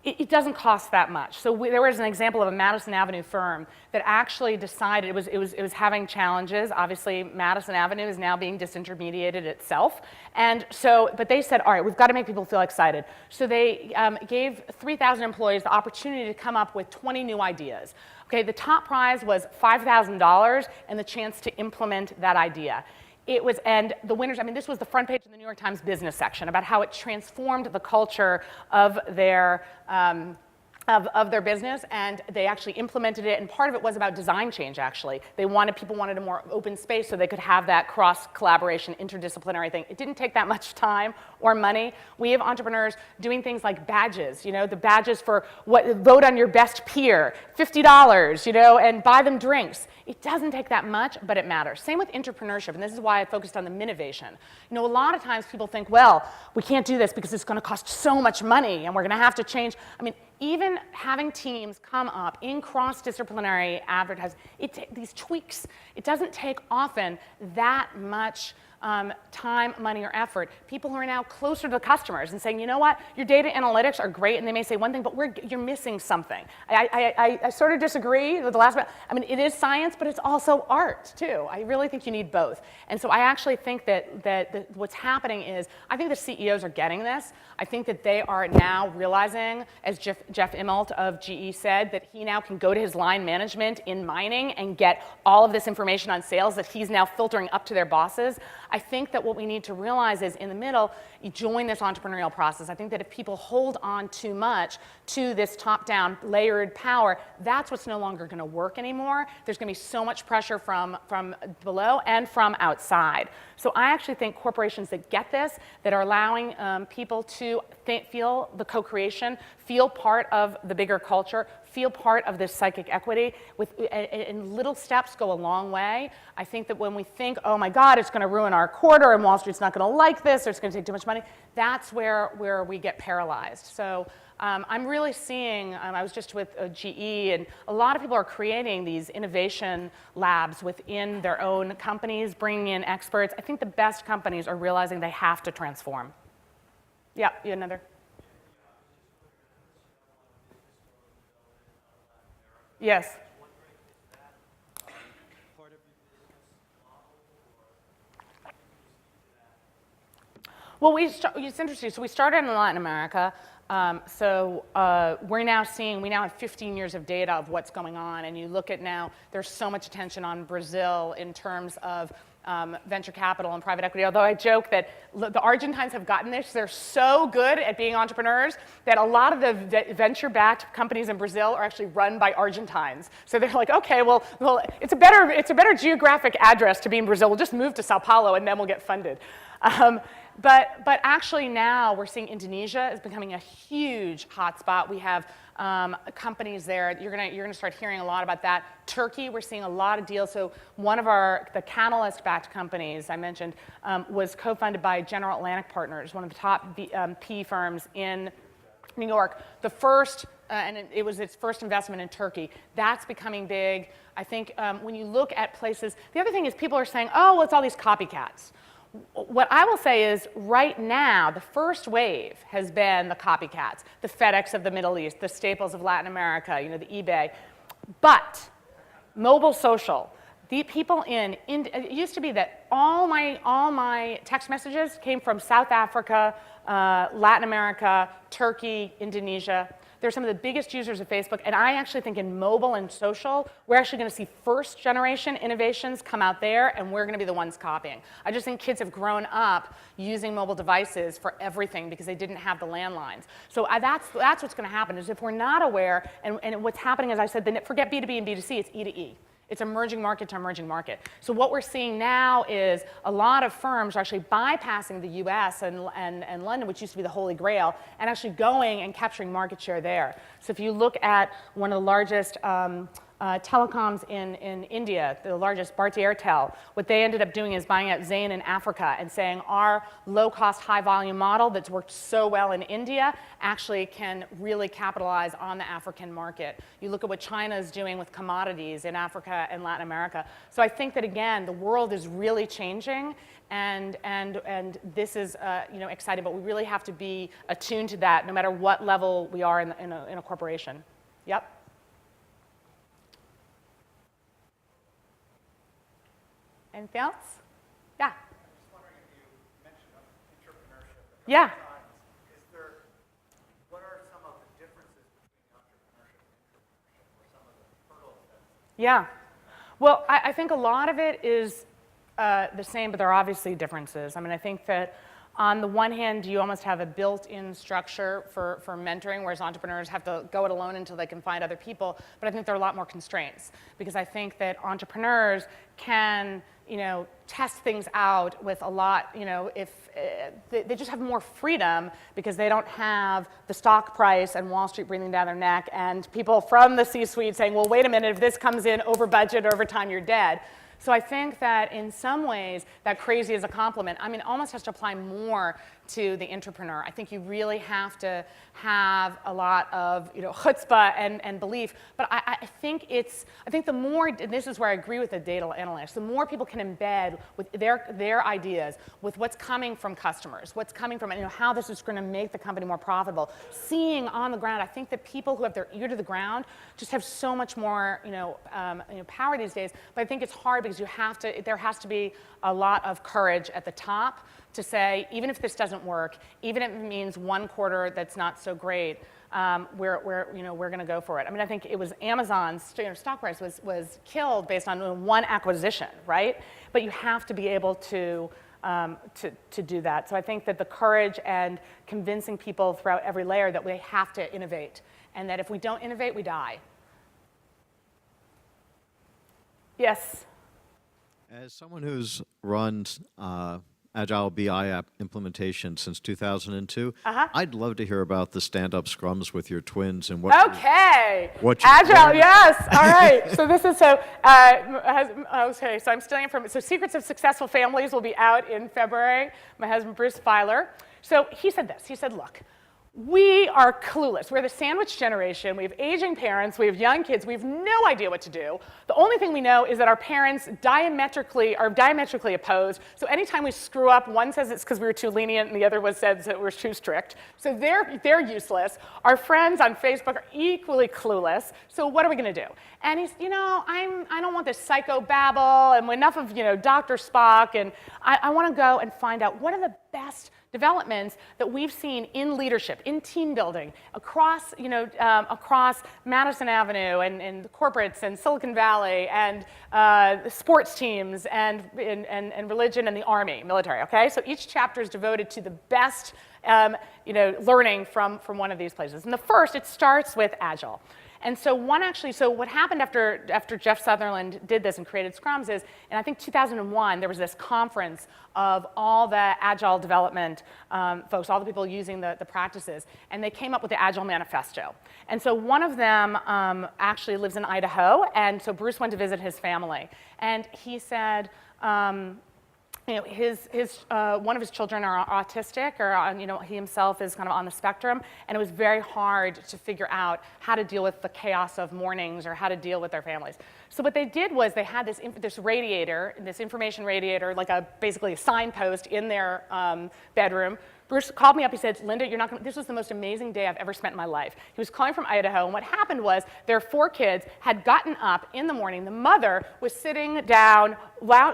It doesn't cost that much. So there was an example of a Madison Avenue firm that actually decided it was having challenges. Obviously, Madison Avenue is now being disintermediated itself. And so, but they said, all right, we've got to make people feel excited. So they gave 3,000 employees the opportunity to come up with 20 new ideas. Okay, the top prize was $5,000 and the chance to implement that idea. It was, and the winners, I mean, this was the front page of the New York Times business section about how it transformed the culture of their business, and they actually implemented it, and part of it was about design change, actually. People wanted a more open space so they could have that cross-collaboration, interdisciplinary thing. It didn't take that much time or money. We have entrepreneurs doing things like badges, the badges for vote on your best peer, $50, and buy them drinks. It doesn't take that much, but it matters. Same with entrepreneurship, and this is why I focused on the Minovation. A lot of times people think, well, we can't do this because it's going to cost so much money, and we're going to have to change. I mean, even having teams come up in cross-disciplinary advertising, these tweaks, it doesn't take often that much time, money, or effort. People who are now closer to the customers and saying, you know what, your data analytics are great, and they may say one thing, but you're missing something. I sort of disagree with the last one. I mean, it is science, but it's also art, too. I really think you need both. And so I actually think that what's happening is, I think the CEOs are getting this. I think that they are now realizing, as Jeff Immelt of GE said, that he now can go to his line management in mining and get all of this information on sales that he's now filtering up to their bosses. I think that what we need to realize is, in the middle, you join this entrepreneurial process. I think that if people hold on too much to this top-down layered power, that's what's no longer going to work anymore. There's going to be so much pressure from below and from outside. So I actually think corporations that get this, that are allowing people to feel the co-creation, feel part of the bigger culture, feel part of this psychic equity, and little steps go a long way. I think that when we think, oh my God, it's going to ruin our quarter, and Wall Street's not going to like this, or it's going to take too much money, that's where we get paralyzed. So I'm really seeing, I was just with GE, and a lot of people are creating these innovation labs within their own companies, bringing in experts. I think the best companies are realizing they have to transform. Yeah, you had another? Yes. Well, it's interesting. So we started in Latin America. We now have 15 years of data of what's going on. And you look at now, there's so much attention on Brazil in terms of venture capital and private equity, although I joke that the Argentines have gotten this. They're so good at being entrepreneurs that a lot of the venture-backed companies in Brazil are actually run by Argentines. So they're like, okay, well, it's a better geographic address to be in Brazil. We'll just move to Sao Paulo and then we'll get funded. But actually now we're seeing Indonesia is becoming a huge hotspot. We have companies there. You're gonna start hearing a lot about that. Turkey, we're seeing a lot of deals. So one of the Catalyst-backed companies I mentioned was co-funded by General Atlantic Partners, one of the top PE firms in New York. The first, and it was its first investment in Turkey. That's becoming big. I think when you look at places, the other thing is people are saying, oh, well, it's all these copycats. What I will say is, right now, the first wave has been the copycats, the FedEx of the Middle East, the Staples of Latin America, the eBay. But mobile social, The people it used to be that all my text messages came from South Africa, Latin America, Turkey, Indonesia. They're some of the biggest users of Facebook, and I actually think in mobile and social, we're actually going to see first generation innovations come out there, and we're going to be the ones copying. I just think kids have grown up using mobile devices for everything because they didn't have the landlines. So that's what's going to happen, is if we're not aware, and what's happening, as I said, then forget B2B and B2C, it's E to E. It's emerging market to emerging market. So what we're seeing now is a lot of firms are actually bypassing the US and London, which used to be the holy grail, and actually going and capturing market share there. So if you look at one of the largest telecoms in India, the largest, Bharti Airtel, what they ended up doing is buying out Zain in Africa and saying our low-cost, high-volume model that's worked so well in India actually can really capitalize on the African market. You look at what China is doing with commodities in Africa and Latin America. So I think that, again, the world is really changing, and this is exciting, but we really have to be attuned to that no matter what level we are in a corporation. Yep. Anything else? Yeah. I'm just wondering if you mentioned entrepreneurship. Yeah. What are some of the differences between entrepreneurship and intrapreneurship, or some of the hurdles that? Yeah. Well, I think a lot of it is the same, but there are obviously differences. I mean, I think that on the one hand, you almost have a built-in structure for mentoring, whereas entrepreneurs have to go it alone until they can find other people. But I think there are a lot more constraints, because I think that entrepreneurs can test things out with a lot, if they just have more freedom because they don't have the stock price and Wall Street breathing down their neck and people from the C-suite saying, well, wait a minute, if this comes in over budget or over time, you're dead. So I think that in some ways, that crazy is a compliment. I mean, it almost has to apply more to the entrepreneur. I think you really have to have a lot of chutzpah and belief. But I think the more, and this is where I agree with the data analysts, the more people can embed with their ideas with what's coming from customers, what's coming from how this is going to make the company more profitable. Seeing on the ground, I think that people who have their ear to the ground just have so much more power these days. But I think it's hard because there has to be a lot of courage at the top to say, even if this doesn't work, even if it means one quarter that's not so great, we're going to go for it. I mean, I think it was Amazon's stock price was killed based on one acquisition, right? But you have to be able to do that. So I think that the courage and convincing people throughout every layer that we have to innovate, and that if we don't innovate, we die. Yes. As someone who's run Agile BI app implementation since 2002, I'd love to hear about the stand-up scrums with your twins and what. Okay. What you Agile, learned. yes. All right. So this is okay. So I'm stealing from. So Secrets of Successful Families will be out in February. My husband Bruce Feiler. So he said this. He said, look. We are clueless. We're the sandwich generation. We have aging parents. We have young kids. We have no idea what to do. The only thing we know is that our parents are diametrically opposed. So anytime we screw up, one says it's because we were too lenient, and the other one says that we're too strict. So they're useless. Our friends on Facebook are equally clueless. So what are we going to do? And he's, I don't want this psychobabble and enough of, Dr. Spock. And I want to go and find out what are the best developments that we've seen in leadership, in team building, across Madison Avenue and the corporates and Silicon Valley and sports teams and religion and the army, military. Okay, so each chapter is devoted to the best, learning from one of these places. And the first, it starts with Agile. And so what happened after Jeff Sutherland did this and created Scrums is, in I think 2001, there was this conference of all the Agile development folks, all the people using the practices, and they came up with the Agile Manifesto. And so one of them actually lives in Idaho, and so Bruce went to visit his family. And he said, one of his children are autistic, or he himself is kind of on the spectrum, and it was very hard to figure out how to deal with the chaos of mornings or how to deal with their families. So what they did was they had this radiator, this information radiator, like basically a signpost in their bedroom, Bruce called me up. He said, Linda, you're not gonna, this was the most amazing day I've ever spent in my life. He was calling from Idaho, and what happened was their 4 kids had gotten up in the morning. The mother was sitting down,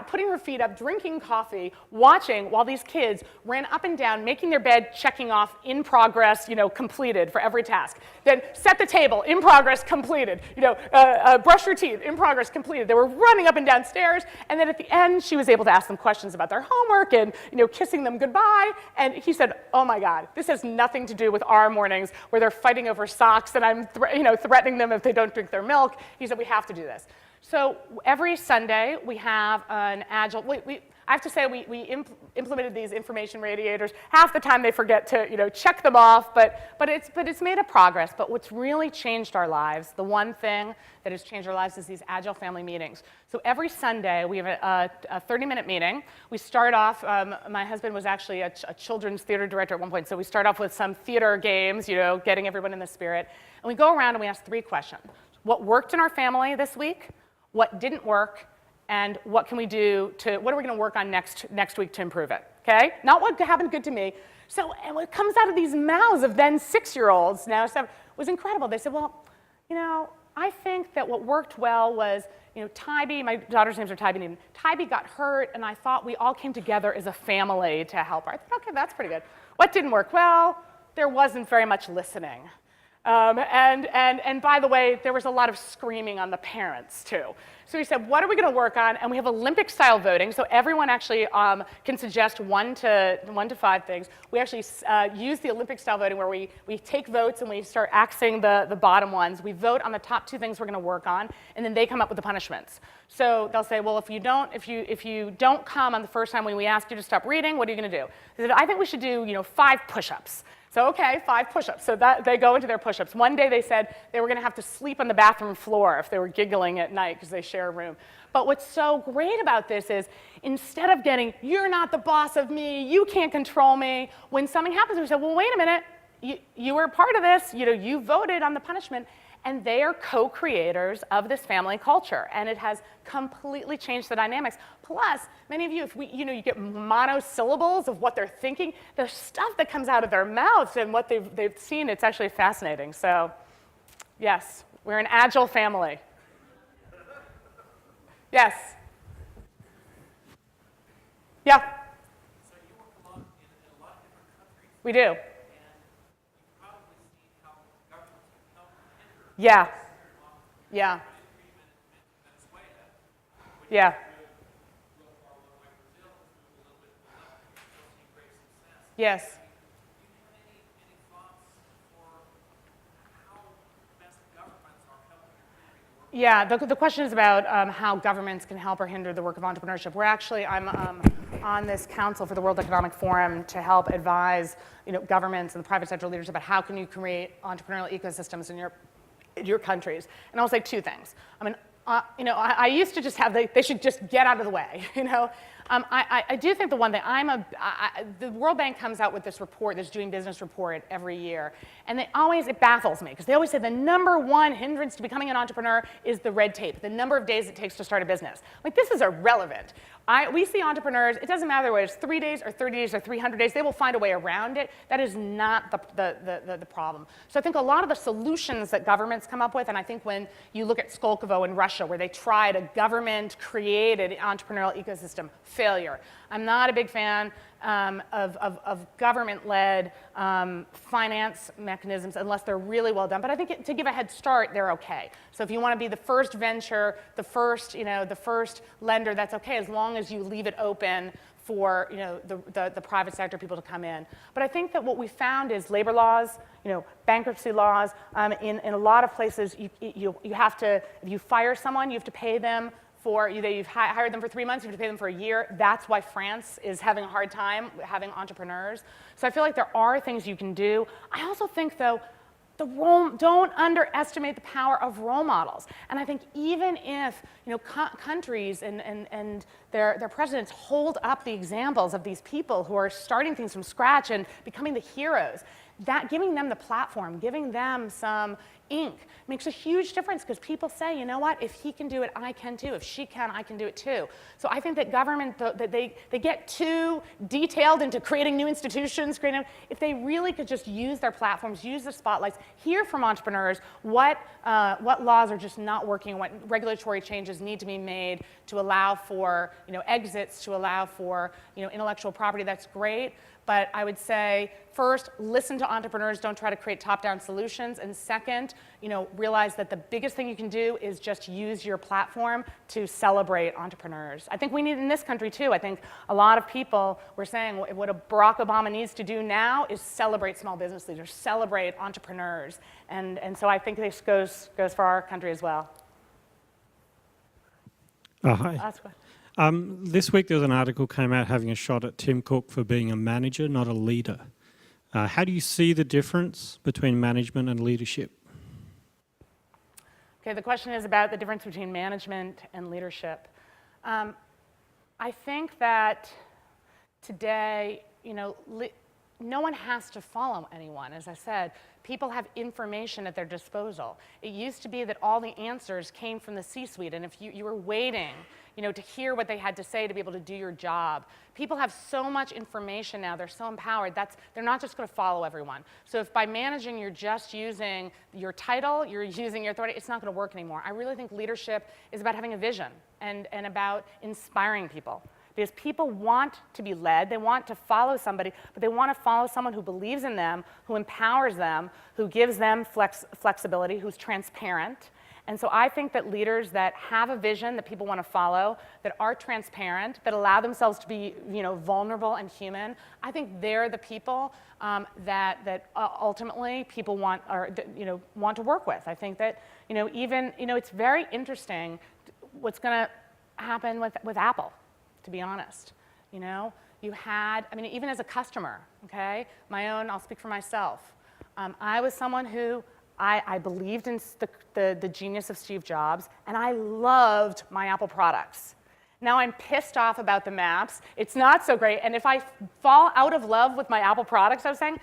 putting her feet up, drinking coffee, watching while these kids ran up and down, making their bed, checking off in progress, completed for every task. Then set the table, in progress, completed. Brush your teeth, in progress, completed. They were running up and down stairs, and then at the end, she was able to ask them questions about their homework and kissing them goodbye. And he said, oh my God, this has nothing to do with our mornings where they're fighting over socks and I'm threatening them if they don't drink their milk. He said, we have to do this. So every Sunday, we have an agile, I have to say we implemented these information radiators. Half the time they forget to check them off, but it's made a progress. But what's really changed our lives, the one thing that has changed our lives is these agile family meetings. So every Sunday we have a 30-minute meeting. We start off, my husband was actually a children's theater director at one point, so we start off with some theater games, getting everyone in the spirit. And we go around and we ask 3 questions. What worked in our family this week? What didn't work? And what can we do what are we going to work on next week to improve it, okay? Not what happened good to me. So and what comes out of these mouths of then 6-year-olds, now 7, was incredible. They said, well, I think that what worked well was, Tybee, my daughter's names are Tybee, and Tybee got hurt, and I thought we all came together as a family to help her. I thought, okay, that's pretty good. What didn't work well? There wasn't very much listening. And by the way, there was a lot of screaming on the parents, too. So we said, what are we going to work on? And we have Olympic-style voting, so everyone actually can suggest 1 to 5 things. We actually use the Olympic-style voting where we take votes and we start axing the bottom ones. We vote on the top 2 things we're going to work on, and then they come up with the punishments. So they'll say, well, if you don't come on the first time when we ask you to stop reading, what are you going to do? They said, I think we should do 5 push-ups. So okay, 5 push-ups. So that they go into their push-ups. One day they said they were going to have to sleep on the bathroom floor if they were giggling at night because they share a room. But what's so great about this is instead of getting, you're not the boss of me, you can't control me, when something happens, we say, well, wait a minute, you were part of this, you voted on the punishment. And they are co-creators of this family culture, and it has completely changed the dynamics. Plus, many of you, if you get monosyllables of what they're thinking, the stuff that comes out of their mouths and what they've seen, it's actually fascinating. So, yes, we're an agile family. Yes. Yeah. So you work a lot in a lot of different countries. We do. Yeah. Yeah. Yeah. Yes. Yeah, the question is about how governments can help or hinder the work of entrepreneurship. I'm on this council for the World Economic Forum to help advise governments and the private sector leaders about how can you create entrepreneurial ecosystems in your countries. And I'll say 2 things. I mean, I used to just have, they should just get out of the way, I do think the one thing, the World Bank comes out with this report, this Doing Business report every year, and it baffles me, because they always say the #1 hindrance to becoming an entrepreneur is the red tape, the number of days it takes to start a business. Like, this is irrelevant. We see entrepreneurs, it doesn't matter whether it's 3 days or 30 days or 300 days, they will find a way around it. That is not the problem. So I think a lot of the solutions that governments come up with, and I think when you look at Skolkovo in Russia, where they tried a government-created entrepreneurial ecosystem, failure. I'm not a big fan of government-led finance mechanisms unless they're really well done. But I think to give a head start, they're okay. So if you want to be the first venture, the first lender, that's okay, as long as you leave it open for the private sector people to come in. But I think that what we found is labor laws, bankruptcy laws. In a lot of places, you have to, if you fire someone, you have to pay them you've hired them for 3 months, you have to pay them for a year. That's why France is having a hard time having entrepreneurs. So I feel like there are things you can do. I also think, though, don't underestimate the power of role models. And I think even if countries and their presidents hold up the examples of these people who are starting things from scratch and becoming the heroes, that giving them the platform, giving them some Inc. makes a huge difference because people say, you know what, if he can do it, I can too. If she can, I can do it too. So I think that government, that they get too detailed into creating new institutions, if they really could just use their platforms, use the spotlights, hear from entrepreneurs what laws are just not working, what regulatory changes need to be made to allow for exits, to allow for intellectual property, that's great. But I would say, first, listen to entrepreneurs, don't try to create top-down solutions. And second, realize that the biggest thing you can do is just use your platform to celebrate entrepreneurs. I think we need in this country too. I think a lot of people were saying what Barack Obama needs to do now is celebrate small business leaders, celebrate entrepreneurs. And so I think this goes for our country as well. Hi. This week there was an article came out having a shot at Tim Cook for being a manager, not a leader. How do you see the difference between management and leadership? Okay, the question is about the difference between management and leadership. I think that today, no one has to follow anyone. As I said, people have information at their disposal. It used to be that all the answers came from the C-suite, and if you were waiting, to hear what they had to say to be able to do your job. People have so much information now, they're so empowered, they're not just going to follow everyone. So if by managing you're just using your title, you're using your authority, it's not going to work anymore. I really think leadership is about having a vision and about inspiring people. Because people want to be led, they want to follow somebody, but they want to follow someone who believes in them, who empowers them, who gives them flexibility, who's transparent. And so I think that leaders that have a vision that people want to follow, that are transparent, that allow themselves to be vulnerable and human, I think they're the people that ultimately people want to work with. I think that it's very interesting what's going to happen with Apple. To be honest, you had, even as a customer, okay, I'll speak for myself. I was someone who, I believed in the genius of Steve Jobs, and I loved my Apple products. Now I'm pissed off about the maps. It's not so great, and if I fall out of love with my Apple products, I was saying,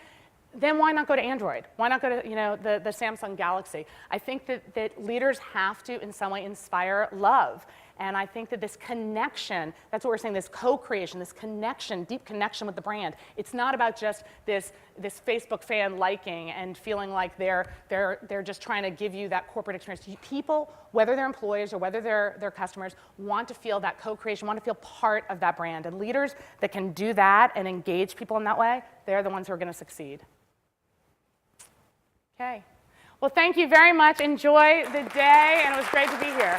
then why not go to Android? Why not go to the Samsung Galaxy? I think that leaders have to, in some way, inspire love. And I think that this connection, that's what we're saying, this co-creation, this connection, deep connection with the brand. It's not about just this Facebook fan liking and feeling like they're just trying to give you that corporate experience. People, whether they're employees or whether they're customers, want to feel that co-creation, want to feel part of that brand. And leaders that can do that and engage people in that way, they're the ones who are going to succeed. Okay. Well, thank you very much. Enjoy the day, and it was great to be here.